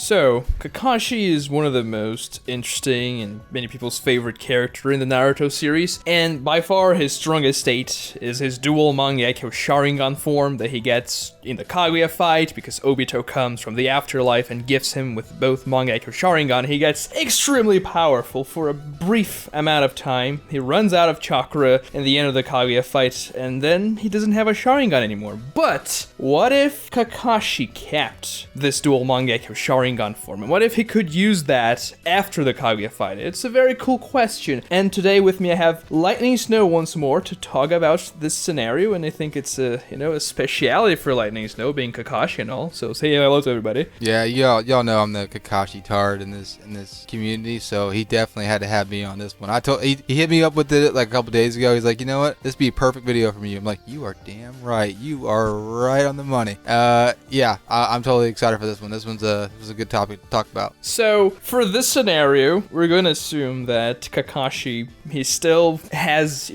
So, Kakashi is one of the most interesting and many people's favorite character in the Naruto series, and by far his strongest state is his dual Mangekyou Sharingan form that he gets in the Kaguya fight because Obito comes from the afterlife and gifts him with both Mangekyou Sharingan. He gets extremely powerful for a brief amount of time. He runs out of chakra in the end of the Kaguya fight, and then he doesn't have a Sharingan anymore. But what if Kakashi kept this dual Mangekyou Sharingan form, and what if he could use that after the Kaguya fight? It's a very cool question, and today with me I have Lightning Snow once more to talk about this scenario, and I think it's a speciality for Lightning Snow being Kakashi and all. So say hello to everybody. Yeah, y'all know I'm the Kakashi tard in this community, so he definitely had to have me on this one. He hit me up with it like a couple days ago. He's like, you know what, this be a perfect video for me. I'm like, you are damn right. You are right on the money. I'm totally excited for this one. This was a good topic to talk about. So for this scenario, we're going to assume that Kakashi, he still has,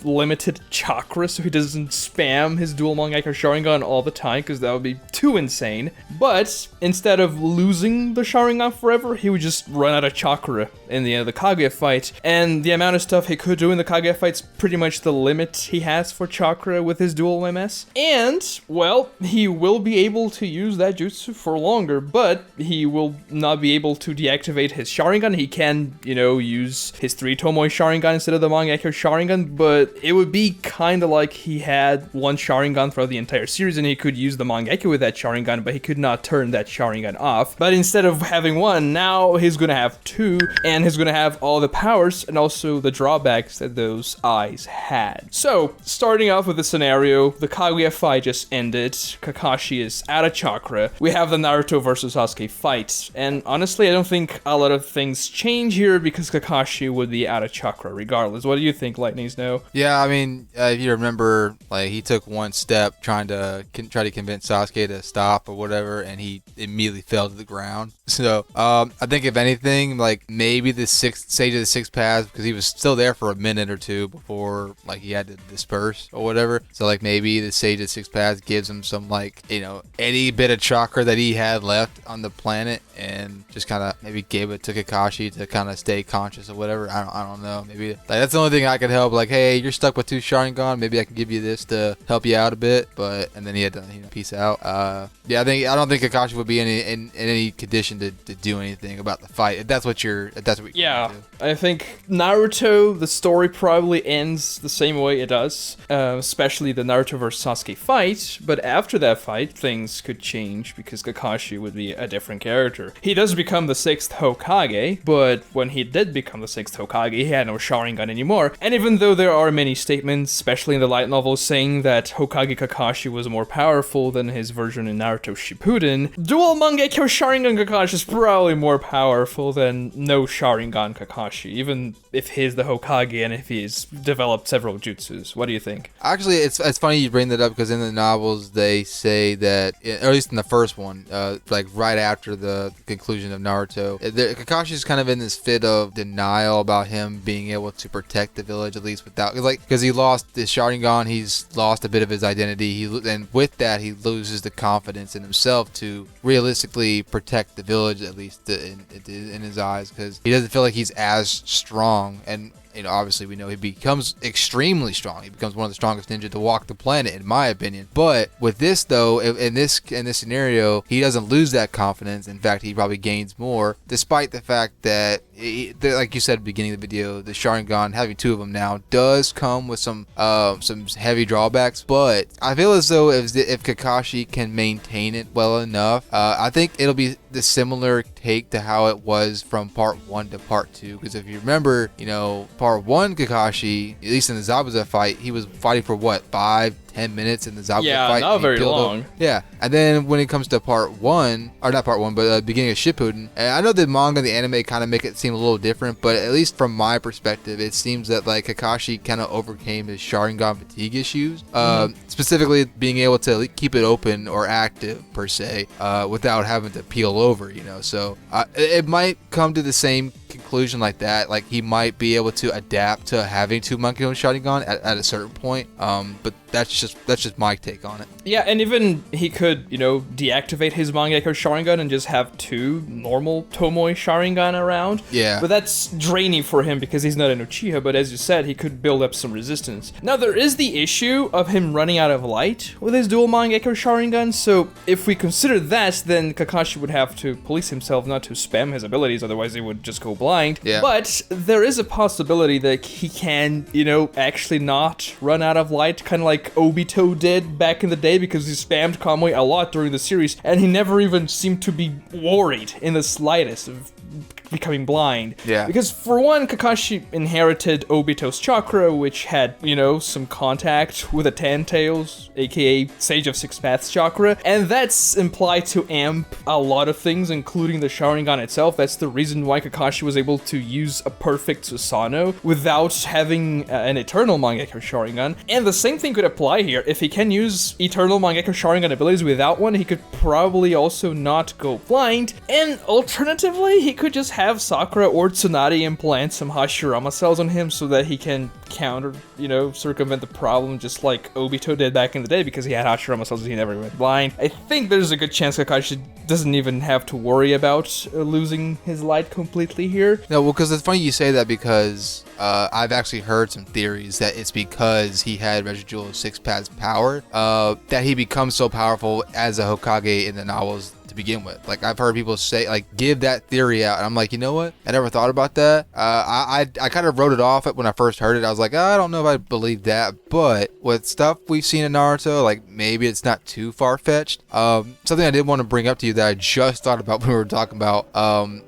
limited chakra, so he doesn't spam his dual Mangekyou Sharingan all the time, because that would be too insane. But instead of losing the Sharingan forever, he would just run out of chakra in the end of the Kaguya fight, and the amount of stuff he could do in the Kaguya fight's pretty much the limit he has for chakra with his dual MS. And, well, he will be able to use that jutsu for longer, but he will not be able to deactivate his Sharingan. He can, use his 3 Tomoe Sharingan instead of the Mangekyou Sharingan, but it would be kind of like he had one Sharingan throughout the entire series, and he could use the Mangekyou with that Sharingan, but he could not turn that Sharingan off. But instead of having one, now he's gonna have 2, and he's gonna have all the powers and also the drawbacks that those eyes had. So, starting off with the scenario, the Kaguya fight just ended. Kakashi is out of chakra. We have the Naruto versus Sasuke fight, and honestly, I don't think a lot of things change here because Kakashi would be out of chakra regardless. What do you think, Lightning Snow? Yeah, I mean, if you remember, like, he took one step trying to convince Sasuke to stop or whatever, and he immediately fell to the ground. So, I think if anything, like, maybe the Sage of the Six Paths, because he was still there for a minute or two before, like, he had to disperse or whatever. So, like, maybe the Sage of the Six Paths gives him some, like, any bit of chakra that he had left on the planet, and just kind of maybe gave it to Kakashi to kind of stay conscious or whatever. I don't know. Maybe like that's the only thing I could help. Like, hey, you're stuck with 2 Sharingan. Maybe I can give you this to help you out a bit. And then he had to peace out. I don't think Kakashi would be in any condition to do anything about the fight. If that's what you're yeah, I think Naruto, the story probably ends the same way it does, especially the Naruto vs Sasuke fight. But after that fight, things could change because Kakashi would be a different character. He does become the 6th Hokage, but when he did become the 6th Hokage, he had no Sharingan anymore. And even though there are many statements, especially in the light novel, saying that Hokage Kakashi was more powerful than his version in Naruto Shippuden, dual Mangekyou Sharingan Kakashi is probably more powerful than no Sharingan Kakashi, even if he's the Hokage and if he's developed several jutsus. What do you think? Actually, it's funny you bring that up because in the novels they say that, or at least in the first one, like right after the conclusion of Naruto, Kakashi's kind of in this fit of denial about him being able to protect the village, at least without, because he lost his Sharingan, he's lost a bit of his identity, and with that he loses the confidence in himself to realistically protect the village, at least in his eyes, because he doesn't feel like he's as strong. And obviously we know he becomes extremely strong. He becomes one of the strongest ninja to walk the planet, in my opinion. But with this, though, in this scenario, he doesn't lose that confidence. In fact, he probably gains more, despite the fact that, like you said at the beginning of the video, the Sharingan, having 2 of them now, does come with some heavy drawbacks. But I feel as though if Kakashi can maintain it well enough, I think it'll be the similar take to how it was from part 1 to part 2. Because if you remember, part 1 Kakashi, at least in the Zabuza fight, he was fighting for what, 5-10 minutes in the Zabuza fight? Yeah, not very long. Yeah, and then when it comes to part 1, or not part 1, but beginning of Shippuden, and I know the manga and the anime kind of make it seem a little different, but at least from my perspective, it seems that like Kakashi kind of overcame his Sharingan fatigue issues, specifically being able to keep it open or active per se, without having to peel over, So it might come to the same conclusion like that, like he might be able to adapt to having two Mangekyou Sharingan at a certain point. But that's just my take on it. Yeah, and even he could, deactivate his Mangekyou Sharingan and just have two normal Tomoe Sharingan around. Yeah. But that's draining for him because he's not an Uchiha, but as you said, he could build up some resistance. Now, there is the issue of him running out of light with his dual Mangekyou Sharingan, so if we consider that, then Kakashi would have to police himself not to spam his abilities, otherwise he would just go blind. Yeah. But there is a possibility that he can, actually not run out of light, kind of like Obito did back in the day, because he spammed Kamui a lot during the series, and he never even seemed to be worried in the slightest of becoming blind. Yeah. Because for one, Kakashi inherited Obito's chakra, which had, some contact with the Ten Tails, aka Sage of Six Paths chakra, and that's implied to amp a lot of things, including the Sharingan itself. That's the reason why Kakashi was able to use a perfect Susanoo without having an eternal Mangekyou Sharingan. And the same thing could apply here. If he can use eternal Mangekyou Sharingan abilities without one, he could probably also not go blind, and alternatively, he could just have Sakura or Tsunade implant some Hashirama cells on him so that he can counter, circumvent the problem just like Obito did back in the day, because he had Hashirama cells and he never went blind. I think there's a good chance Kakashi doesn't even have to worry about losing his light completely here. No, well, because it's funny you say that, because I've actually heard some theories that it's because he had residual Six Paths power that he becomes so powerful as a Hokage in the novels to begin with. Like, I've heard people say, like, give that theory out, and I'm like, you know what? I never thought about that. I kind of wrote it off when I first heard it. I was like, I don't know if I believe that, but with stuff we've seen in Naruto, like, maybe it's not too far-fetched. Something I did want to bring up to you that I just thought about when we were talking about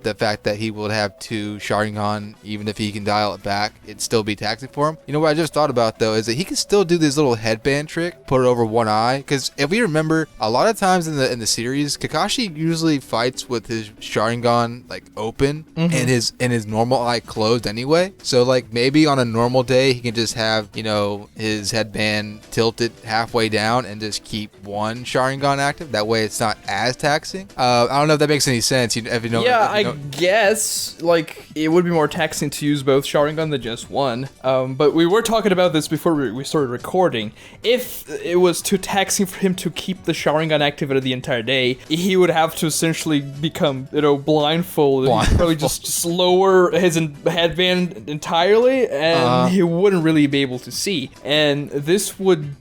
the fact that he would have two Sharingan, even if he can dial it back, it'd still be taxing for him. You know what I just thought about, though, is that he can still do this little headband trick, put it over one eye, because if we remember, a lot of times in the series, Kakashi usually fights with his Sharingan like open and his normal eye closed anyway. So like maybe on a normal day he can just have his headband tilted halfway down and just keep one Sharingan active. That way it's not as taxing. I don't know if that makes any sense. I guess like it would be more taxing to use both Sharingan than just one. But we were talking about this before we started recording. If it was too taxing for him to keep the Sharingan activated the entire day, he would have to essentially become, blindfolded. He'd probably just lower his headband entirely, and he wouldn't really be able to see. And this would,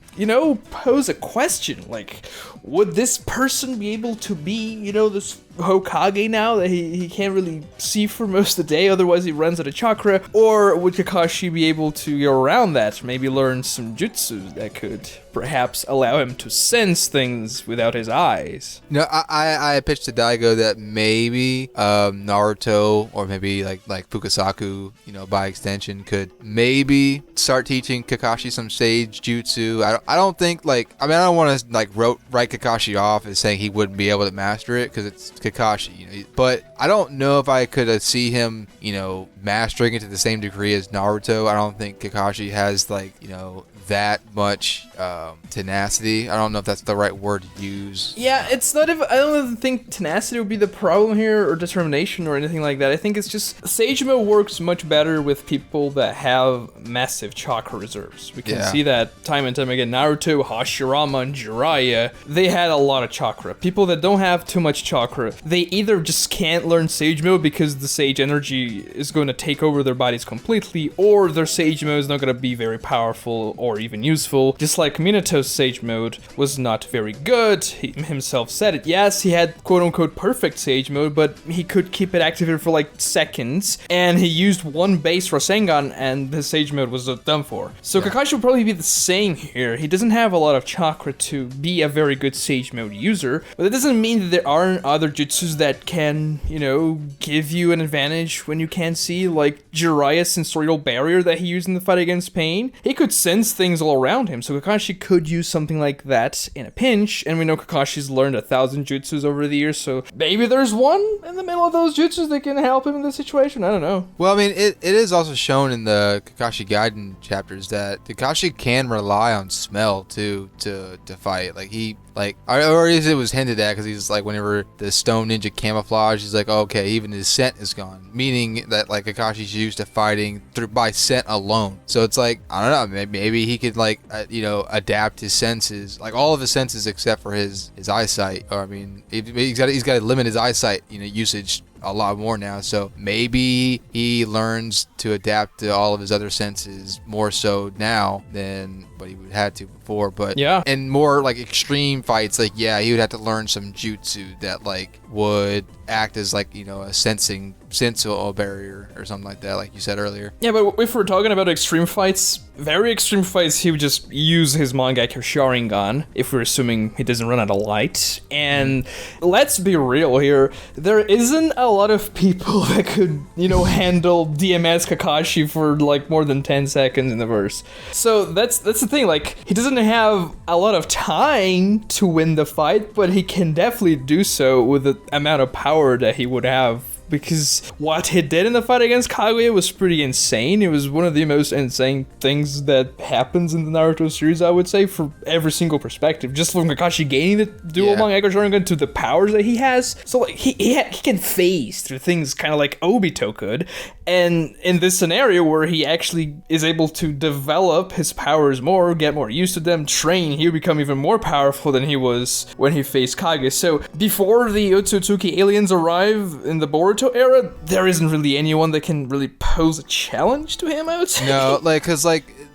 pose a question, like, would this person be able to be, this Hokage now that he can't really see for most of the day, otherwise he runs out of chakra? Or would Kakashi be able to go around that, maybe learn some jutsu that could perhaps allow him to sense things without his eyes? No, I pitched to Daigo that maybe Naruto, or maybe like Fukasaku, by extension, could maybe start teaching Kakashi some sage jutsu. I don't think I don't want to write Kakashi off as saying he wouldn't be able to master it, because it's Kakashi, but I don't know if I could see him, mastering it to the same degree as Naruto. I don't think Kakashi has that much tenacity. I don't know if that's the right word to use. Yeah, it's not. I don't even think tenacity would be the problem here, or determination, or anything like that. I think it's just Sage Mode works much better with people that have massive chakra reserves. We can see that time and time again. Naruto, Hashirama, and Jiraiya, they had a lot of chakra. People that don't have too much chakra, they either just can't learn Sage Mode because the Sage energy is going to take over their bodies completely, or their Sage Mode is not going to be very powerful or even useful. Just like Minato's Sage Mode was not very good. He himself said it. Yes, he had quote-unquote perfect Sage Mode, but he could keep it activated for like seconds, and he used one base Rasengan, and his Sage Mode was done for. So Kakashi would probably be the same here. He doesn't have a lot of chakra to be a very good Sage Mode user, but that doesn't mean that there aren't other jutsus that can, give you an advantage when you can't see, like Jiraiya's sensorial barrier that he used in the fight against Pain. He could sense things all around him. So Kakashi could use something like that in a pinch, and we know Kakashi's learned 1,000 jutsus over the years, so maybe there's one in the middle of those jutsus that can help him in this situation. I don't know. Well, I mean, it is also shown in the Kakashi Gaiden chapters that Kakashi can rely on smell too to fight. Like or at least it was hinted at, because he's like, whenever the stone ninja camouflage, he's like, oh, okay, even his scent is gone, meaning that like Kakashi's used to fighting by scent alone. So it's like, I don't know, maybe he could like adapt his senses, like all of his senses except for his eyesight. Or I mean, he's got to limit his eyesight usage a lot more now, so maybe he learns to adapt to all of his other senses more so now than what he would have to before. But yeah, in more like extreme fights, like he would have to learn some jutsu that like would act as like a sensual barrier or something like that, like you said earlier. Yeah, but if we're talking about extreme fights, very extreme fights, he would just use his Mangekyou Sharingan, if we're assuming he doesn't run out of light. And let's be real here, there isn't a lot of people that could, handle DMS Kakashi for like more than 10 seconds in the verse. So that's the thing, like, he doesn't have a lot of time to win the fight, but he can definitely do so with the amount of power that he would have. Because what he did in the fight against Kaguya was pretty insane. It was one of the most insane things that happens in the Naruto series, I would say, for every single perspective. Just from Kakashi gaining the dual Mangekyou Sharingan to the powers that he has. So like he can phase through things kind of like Obito could. And in this scenario where he actually is able to develop his powers more, get more used to them, train, he'll become even more powerful than he was when he faced Kaguya. So before the Otsutsuki Aliens arrive in the Boruto Era, there isn't really anyone that can really pose a challenge to him, I would say. No, because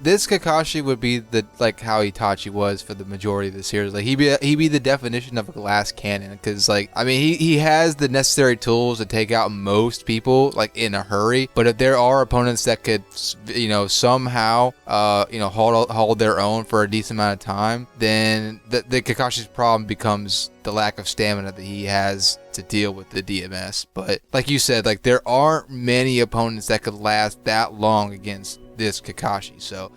this Kakashi would be how Itachi was for the majority of the series. Like he'd be the definition of a glass cannon, because he has the necessary tools to take out most people like in a hurry. But if there are opponents that could somehow hold their own for a decent amount of time, then the Kakashi's problem becomes the lack of stamina that he has to deal with the DMS. But like you said, like there aren't many opponents that could last that long against this Kakashi. So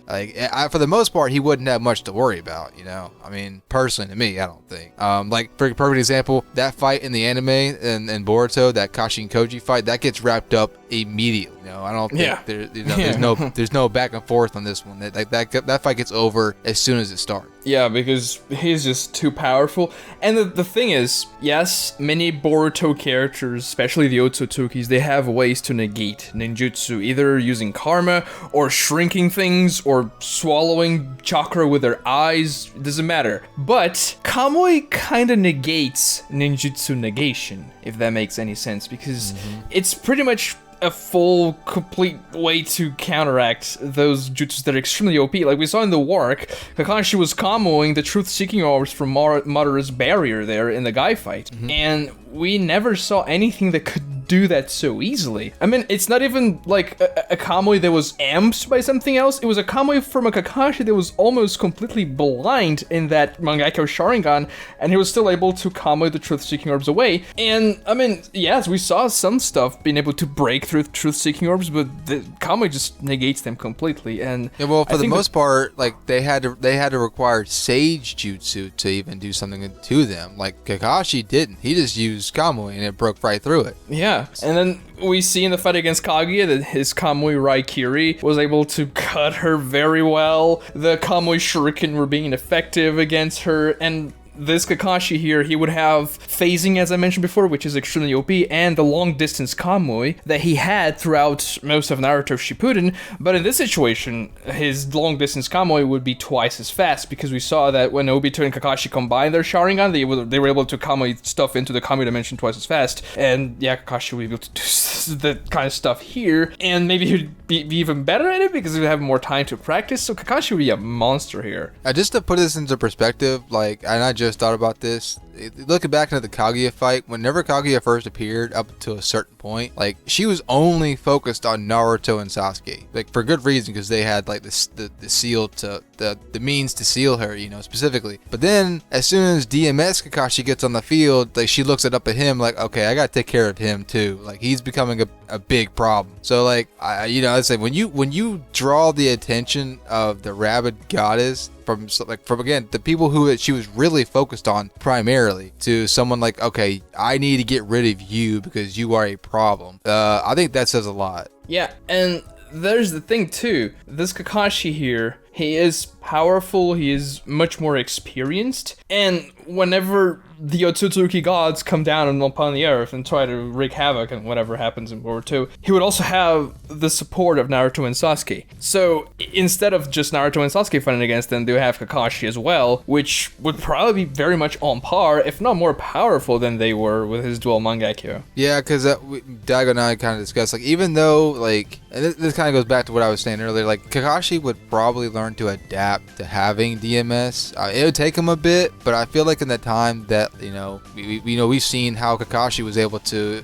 for the most part, he wouldn't have much to worry about, I mean, personally to me, I don't think. Like for a perfect example, that fight in the anime and Boruto, that Kashi and Koji fight, that gets wrapped up immediately. I don't think there's no back and forth on this one. That fight gets over as soon as it starts. Yeah, because he's just too powerful. And the thing is, yes, many Boruto characters, especially the Otsutsukis, they have ways to negate ninjutsu, either using karma, or shrinking things, or swallowing chakra with their eyes, it doesn't matter. But Kamui kinda negates ninjutsu negation, if that makes any sense, because it's pretty much a full, complete way to counteract those jutsus that are extremely OP. Like we saw in the Wark, Kakashi was comboing the truth-seeking orbs from Madara's barrier there in the Guy fight. And we never saw anything that could do that so easily. I mean, it's not even like a Kamui that was amped by something else. It was a Kamui from a Kakashi that was almost completely blind in that Mangekyou Sharingan, and he was still able to Kamui the truth-seeking orbs away. And I mean, yes, we saw some stuff being able to break through truth-seeking orbs, but the Kamui just negates them completely. And yeah, well, for the most part, like they had to require Sage Jutsu to even do something to them. Like Kakashi didn't. He just used Kamui and it broke right through it. Yeah, and then we see in the fight against Kaguya that his Kamui Raikiri was able to cut her very well. The Kamui Shuriken were being effective against her, and this Kakashi here, he would have phasing, as I mentioned before, which is extremely OP, and the long-distance Kamui that he had throughout most of Naruto Shippuden. But in this situation, his long-distance Kamui would be twice as fast, because we saw that when Obito and Kakashi combined their Sharingan, they were able to Kamui stuff into the Kamui dimension twice as fast. And yeah, Kakashi would be able to do that kind of stuff here, and maybe he'd be even better at it because he'd have more time to practice. So Kakashi would be a monster here. Just to put this into perspective, and I just thought about this. Looking back into the Kaguya fight, whenever Kaguya first appeared up to a certain point, like she was only focused on Naruto and Sasuke, like for good reason, because they had like the seal to the means to seal her, specifically. But then as soon as DMS Kakashi gets on the field, like she looks up at him like, okay, I gotta take care of him too. Like he's becoming becoming a big problem. So like, I'd say when you draw the attention of the rabid goddess from again the people who she was really focused on primarily to someone like, okay, I need to get rid of you because you are a problem. I think that says a lot. Yeah, and there's the thing too. This Kakashi here, he is powerful, he is much more experienced, and whenever the Otsutsuki gods come down upon the earth and try to wreak havoc and whatever happens in Boruto, he would also have the support of Naruto and Sasuke. So instead of just Naruto and Sasuke fighting against them, they would have Kakashi as well, which would probably be very much on par, if not more powerful than they were with his dual Mangekyou. Yeah, because Daigo and I kind of discussed, like, even though, like, and this kind of goes back to what I was saying earlier, like, Kakashi would probably learn to adapt to having DMS. It would take him a bit, but I feel like in the time that, we've seen how Kakashi was able to,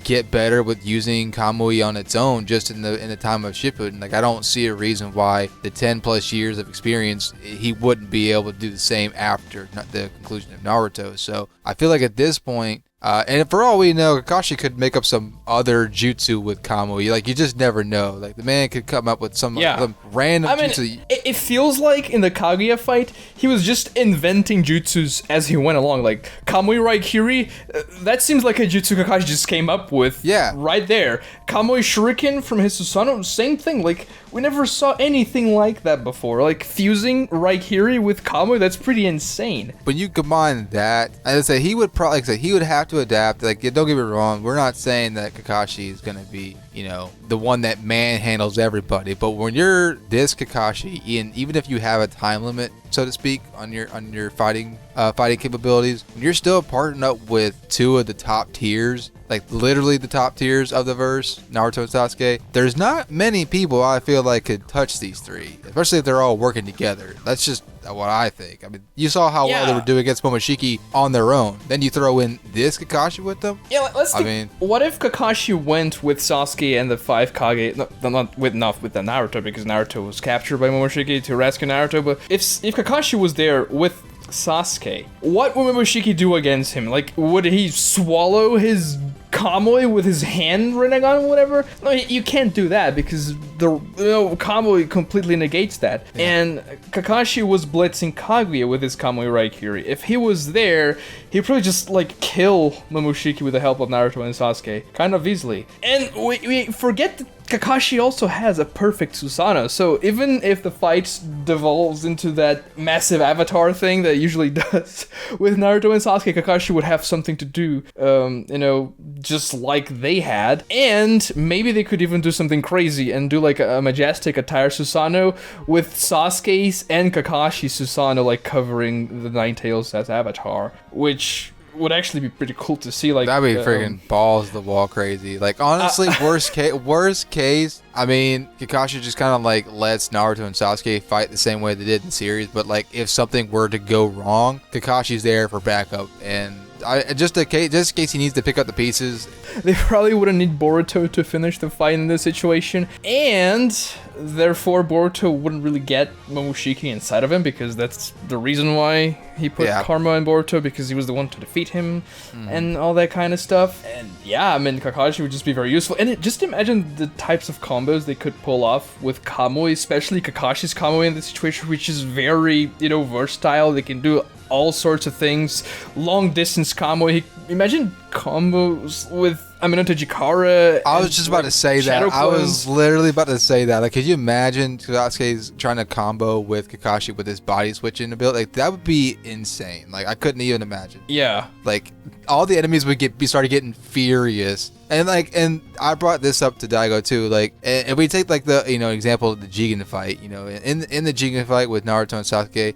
get better with using Kamui on its own just in the time of Shippuden. Like, I don't see a reason why the 10 plus years of experience he wouldn't be able to do the same after the conclusion of Naruto. So I feel like at this point, and for all we know, Kakashi could make up some other jutsu with Kamui. Like, you just never know. Like, the man could come up with some random jutsu. It feels like in the Kaguya fight, he was just inventing jutsus as he went along. Like, Kamui Raikiri, that seems like a jutsu Kakashi just came up with. Yeah. Right there. Kamui Shuriken from his Susanoo, same thing. Like, we never saw anything like that before. Like, fusing Raikiri with Kamui, that's pretty insane. When you combine that, I'd say he would have to adapt. Like, don't get me wrong, we're not saying that Kakashi is going to be, the one that manhandles everybody, but when you're this Kakashi, and even if you have a time limit, so to speak, on your fighting capabilities, when you're still partnering up with two of the top tiers, like literally the top tiers of the verse, Naruto and Sasuke, there's not many people I feel like could touch these three, especially if they're all working together. That's just what I think. I mean, you saw how well they were doing against Momoshiki on their own. Then you throw in this Kakashi with them. Yeah, let's think. What if Kakashi went with Sasuke and the 5 Kage, not with the Naruto, because Naruto was captured by Momoshiki to rescue Naruto, but if Kakashi was there with Sasuke, what would Momoshiki do against him? Like, would he swallow his Kamui with his hand Rinnegan or whatever? No, you can't do that because Kamui completely negates that. Yeah. And Kakashi was blitzing Kaguya with his Kamui Raikiri. If he was there, he'd probably just kill Momoshiki with the help of Naruto and Sasuke kind of easily. And we forget that Kakashi also has a perfect Susanoo, so even if the fight devolves into that massive avatar thing that it usually does with Naruto and Sasuke, Kakashi would have something to do, just like they had, and maybe they could even do something crazy and do like a majestic attire Susanoo with Sasuke's and Kakashi's Susanoo covering the Nine Tails as avatar, which would actually be pretty cool to see. Like, that'd be freaking balls to the wall crazy. Like, honestly, worst case, I mean, Kakashi just kind of lets Naruto and Sasuke fight the same way they did in the series, but if something were to go wrong, Kakashi's there for backup, and just in case he needs to pick up the pieces. They probably wouldn't need Boruto to finish the fight in this situation, and therefore Boruto wouldn't really get Momoshiki inside of him, because that's the reason why he put Karma in Boruto, because he was the one to defeat him and all that kind of stuff. And yeah, I mean, Kakashi would just be very useful. And just imagine the types of combos they could pull off with Kamui, especially Kakashi's Kamui in this situation, which is very, versatile. They can do all sorts of things. Long distance Kamui. Imagine combos with Minato Jikara. I was just about to say that. I was literally about to say that. Could you imagine Sasuke's trying to combo with Kakashi with his body switching ability? That would be insane. I couldn't even imagine. Yeah. All the enemies would started getting furious. And and I brought this up to Daigo too. And we take the example of the Jigen fight. In the Jigen fight with Naruto and Sasuke,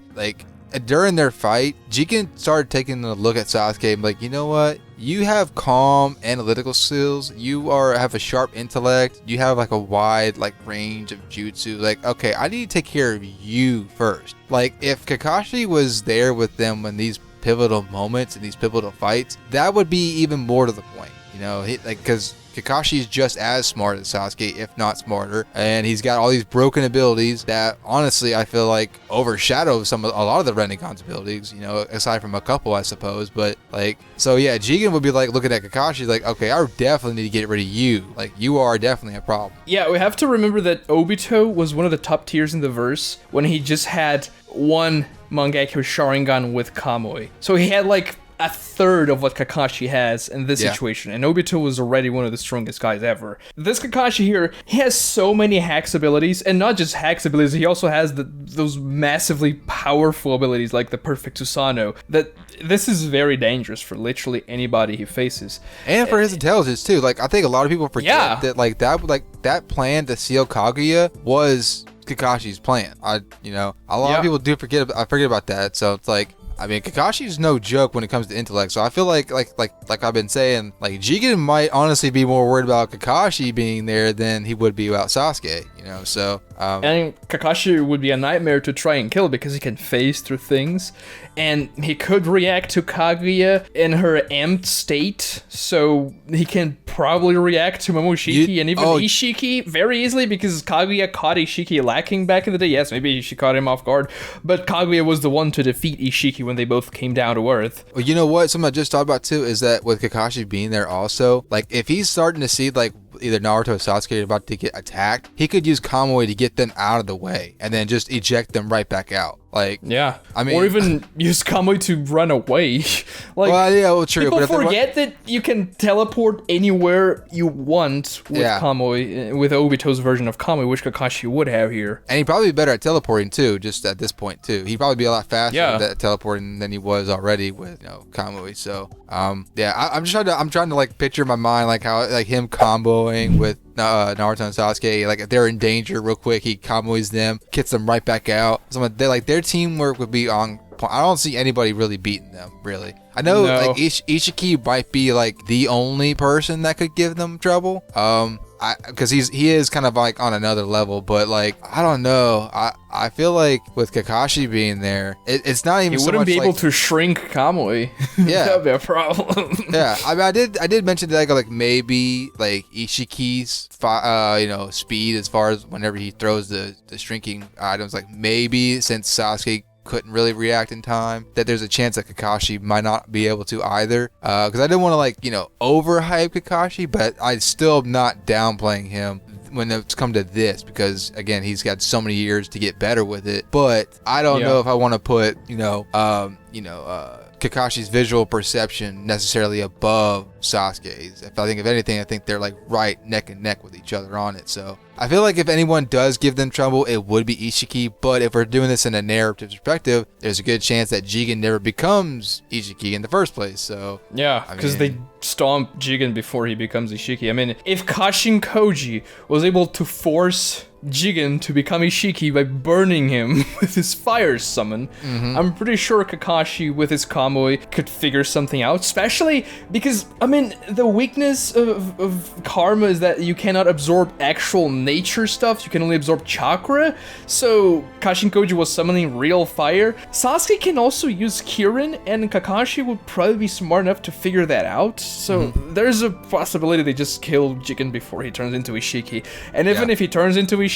during their fight, Jigen started taking a look at Sasuke and you know what? You have calm analytical skills. You have a sharp intellect. You have a wide range of jutsu. Okay, I need to take care of you first. If Kakashi was there with them in these pivotal moments and these pivotal fights, that would be even more to the point. Because Kakashi's just as smart as Sasuke, if not smarter, and he's got all these broken abilities that honestly I feel like overshadow a lot of the Renegon's abilities, you know, aside from a couple, I suppose. But like, so yeah, Jigen would be like looking at Kakashi like, okay, I definitely need to get rid of you. Like, you are definitely a problem. Yeah, we have to remember that Obito was one of the top tiers in the verse when he just had one Mangekyou Sharingan with Kamui. So he had like a third of what Kakashi has in this situation, and Obito was already one of the strongest guys ever. This Kakashi here, he has so many hacks abilities, and not just hacks abilities, he also has those massively powerful abilities like the Perfect Susanoo, that this is very dangerous for literally anybody he faces. And for his intelligence too. Like, I think a lot of people forget that that plan to seal Kaguya was Kakashi's plan. A lot of people do forget about that. So it's like, I mean, Kakashi's no joke when it comes to intellect. So I feel like I've been saying, like, Jigen might honestly be more worried about Kakashi being there than he would be about Sasuke, you know. So and Kakashi would be a nightmare to try and kill because he can phase through things, and he could react to Kaguya in her amped state, so he can probably react to Momoshiki and even Isshiki very easily, because Kaguya caught Isshiki lacking back in the day. Yes, maybe she caught him off guard, but Kaguya was the one to defeat Isshiki when they both came down to earth. Well, you know what? Something I just thought about too is that with Kakashi being there also, like, if he's starting to see like either Naruto or Sasuke are about to get attacked, he could use Kamui to get them out of the way and then just eject them right back out. Like, yeah, I mean, or even use Kamui to run away. Like, well, yeah, well, true. People but forget that you can teleport anywhere you want with Kamui, with Obito's version of Kamui, which Kakashi would have here. And he'd probably be better at teleporting too, just at this point too. He'd probably be a lot faster at teleporting than he was already with, Kamui. So, I'm trying to like picture in my mind like how like him comboing with Naruto and Sasuke, like if they're in danger real quick, he Kamui's them, gets them right back out. So their teamwork would be on point. I don't see anybody really beating them, really. I know like Isshiki might be like the only person that could give them trouble. Because he is kind of like on another level, but like, I don't know. I feel like with Kakashi being there, it's not even. He so wouldn't much be able like, to shrink Kamui. Yeah, that'd be a problem. Yeah, I mean, I did mention that like maybe like Isshiki's speed as far as whenever he throws the shrinking items, like maybe since Sasuke couldn't really react in time, that there's a chance that Kakashi might not be able to either. Because I didn't want to overhype Kakashi, but I still am not downplaying him when it's come to this, because again, he's got so many years to get better with it. But I don't know if I want to put Kakashi's visual perception necessarily above Sasuke's. If anything, I think they're like right neck and neck with each other on it. So I feel like if anyone does give them trouble, it would be Isshiki. But if we're doing this in a narrative perspective, there's a good chance that Jigen never becomes Isshiki in the first place. So yeah, because they stomp Jigen before he becomes Isshiki. I mean, if Kashin Koji was able to force Jigen to become Isshiki by burning him with his fire summon, I'm pretty sure Kakashi with his Kamui could figure something out, especially because, I mean, the weakness of Karma is that you cannot absorb actual nature stuff, you can only absorb chakra, so Kashin Koji was summoning real fire. Sasuke can also use Kirin, and Kakashi would probably be smart enough to figure that out, so there's a possibility they just kill Jigen before he turns into Isshiki, and even if he turns into Isshiki,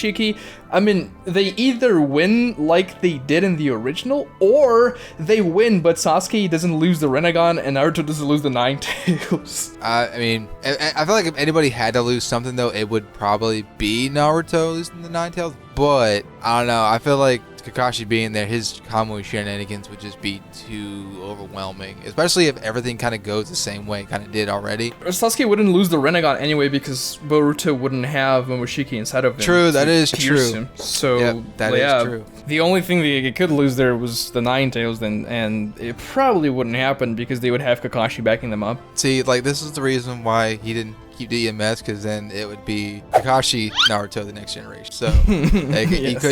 I mean, they either win like they did in the original, or they win but Sasuke doesn't lose the Rinnegan and Naruto doesn't lose the Nine Tails. I mean, I feel like if anybody had to lose something though, it would probably be Naruto losing the Nine Tails, but I don't know, I feel like Kakashi being there, his Kamui shenanigans would just be too overwhelming, especially if everything kind of goes the same way it kind of did already. Sasuke wouldn't lose the Rinnegan anyway because Boruto wouldn't have Momoshiki inside of him. True, that is true. Him. So that is true. The only thing they could lose there was the Nine Tails, and it probably wouldn't happen because they would have Kakashi backing them up. See, like, this is the reason why he didn't keep DMS, because then it would be Kakashi, Naruto, the next generation. So like,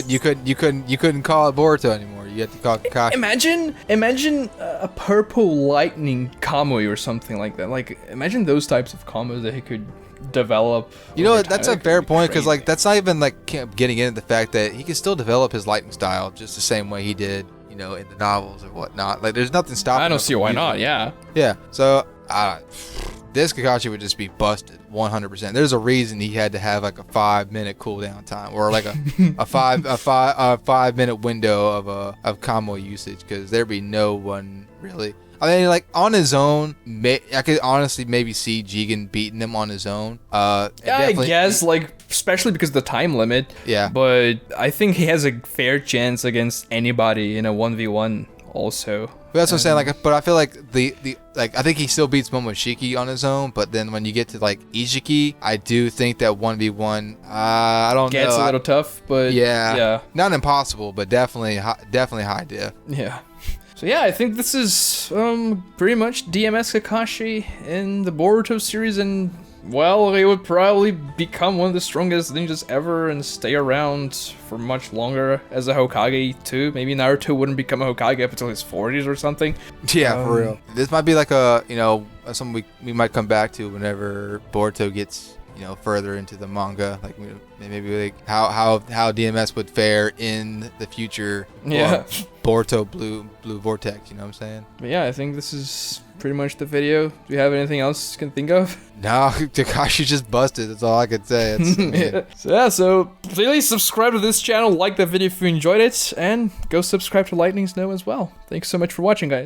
you couldn't call it Boruto anymore. You had to call it Kakashi. Imagine a purple lightning Kamui or something like that. Like, imagine those types of combos that he could develop. You know, that's a fair point, because like that's not even like getting into the fact that he can still develop his lightning style just the same way he did, in the novels or whatnot. Like, there's nothing stopping. I don't see why not. Yeah. So this Kakashi would just be busted 100%. There's a reason he had to have like a 5-minute cooldown time, or like a 5-minute window of Kamui usage, because there'd be no one really. I mean, like, on his own, I could honestly maybe see Jigen beating him on his own. Yeah, I guess, like, especially because of the time limit. Yeah. But I think he has a fair chance against anybody in a 1v1 also. But that's what I'm saying. Like, but I feel like I think he still beats Momoshiki on his own. But then when you get to like Isshiki, I do think that 1v1, I don't know. Gets a little tough, but yeah, not impossible, but definitely high diff. Yeah. So yeah, I think this is pretty much DMS Kakashi in the Boruto series, and well, he would probably become one of the strongest ninjas ever and stay around for much longer as a Hokage too. Maybe Naruto wouldn't become a Hokage up until his 40s or something. Yeah, for real. This might be like a, something we might come back to whenever Boruto gets, further into the manga, like maybe like how DMS would fare in the future. Yeah. Boruto Blue Vortex, you know what I'm saying? But yeah, I think this is pretty much the video. Do you have anything else you can think of? No, Kakashi just busted. That's all I could say. So please subscribe to this channel, like the video if you enjoyed it, and go subscribe to Lightning Snow as well. Thanks so much for watching, guys.